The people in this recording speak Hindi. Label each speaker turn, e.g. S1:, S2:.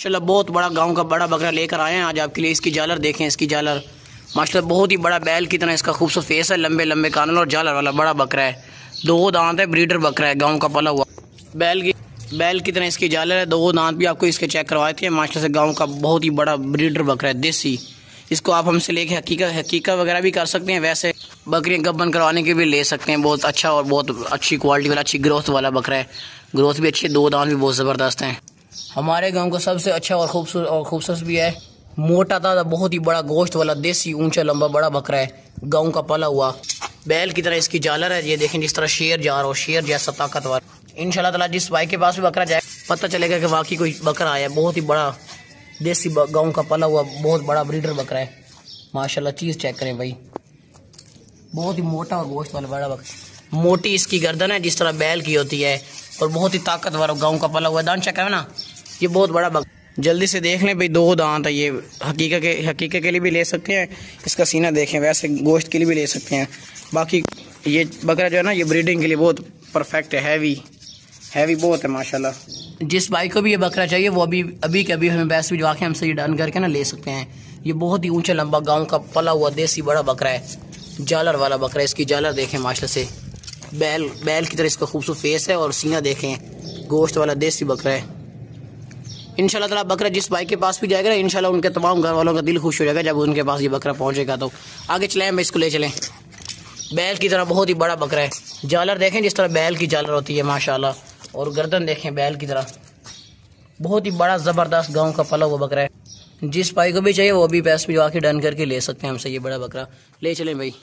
S1: माशाल्लाह बहुत बड़ा गांव का बड़ा बकरा लेकर आए हैं आज आपके लिए। इसकी जालर देखें, इसकी जालर माशाल्लाह बहुत ही बड़ा बैल की तरह इसका खूबसूरत फेस है, लंबे लंबे कानल और जालर वाला बड़ा बकरा है। 2 दांत है, ब्रीडर बकरा है, गांव का पला हुआ। बैल की तरह इसकी जालर है, 2 दांत भी आपको इसके चेक करवाए थे। माशाल्लाह से गाँव का बहुत ही बड़ा ब्रीडर बकरा है, देसी। इसको आप हमसे लेके हकीका वगैरह भी कर सकते हैं। वैसे बकरियां गब्बन करवाने के भी ले सकते हैं। बहुत अच्छा और बहुत अच्छी क्वालिटी वाला, अच्छी ग्रोथ वाला बकरा है। ग्रोथ भी अच्छी है, 2 दांत भी बहुत ज़बरदस्त हैं। हमारे गांव का सबसे अच्छा और खूबसूरत भी है। मोटा ताजा बहुत ही बड़ा गोश्त वाला देसी ऊंचा लंबा बड़ा बकरा है, गांव का पला हुआ। बैल की तरह इसकी जालर है। ये देखें जिस तरह शेर जा रहा हो, शेर जैसा ताकतवर। इंशाल्लाह ताला जिस भाई के पास भी बकरा जाए पता चलेगा कि वाकई कोई बकरा आया। बहुत ही बड़ा देसी गांव का पला हुआ बहुत बड़ा ब्रीडर बकरा है। माशाल्लाह चीज़ चेक करें भाई, बहुत ही मोटा और गोश्त वाला बड़ा बकरा। मोटी इसकी गर्दन है जिस तरह बैल की होती है और बहुत ही ताकतवर गांव का पला हुआ। दांत चेक है ना, ये बहुत बड़ा बकरा। जल्दी से देख लें भाई, 2 दांत है। ये हकीका के लिए भी ले सकते हैं। इसका सीना देखें, वैसे गोश्त के लिए भी ले सकते हैं। बाकी ये बकरा जो है ना, ये ब्रीडिंग के लिए बहुत परफेक्ट है। हैवी बहुत है माशाल्लाह। जिस भाई को भी ये बकरा चाहिए वो अभी के अभी हमें पैसे भिजवा के हमसे ये डन करके ना ले सकते हैं। ये बहुत ही ऊंचा लंबा गांव का पला हुआ देसी बड़ा बकरा है, जालर वाला बकरा है। इसकी जालर देखें माशाल्लाह से, बैल की तरह इसका खूबसूरत फेस है और सीना देखें, गोश्त वाला देसी बकरा है। इंशाल्लाह ताला बकरा जिस भाई के पास भी जाएगा ना, इंशाल्लाह उनके तमाम घर वालों का दिल खुश हो जाएगा जब उनके पास ये बकरा पहुंचेगा। तो आगे चलें, हम इसको ले चलें। बैल की तरह बहुत ही बड़ा बकरा है। जालर देखें जिस तरह बैल की जालर होती है माशाल्लाह, और गर्दन देखें बैल की तरह। बहुत ही बड़ा ज़बरदस्त गांव का पला हुआ बकरा है। जिस भाई को भी चाहिए वो भी पैसे भिजवा के डन करके ले सकते हैं हमसे ये बड़ा बकरा। ले चलें भाई।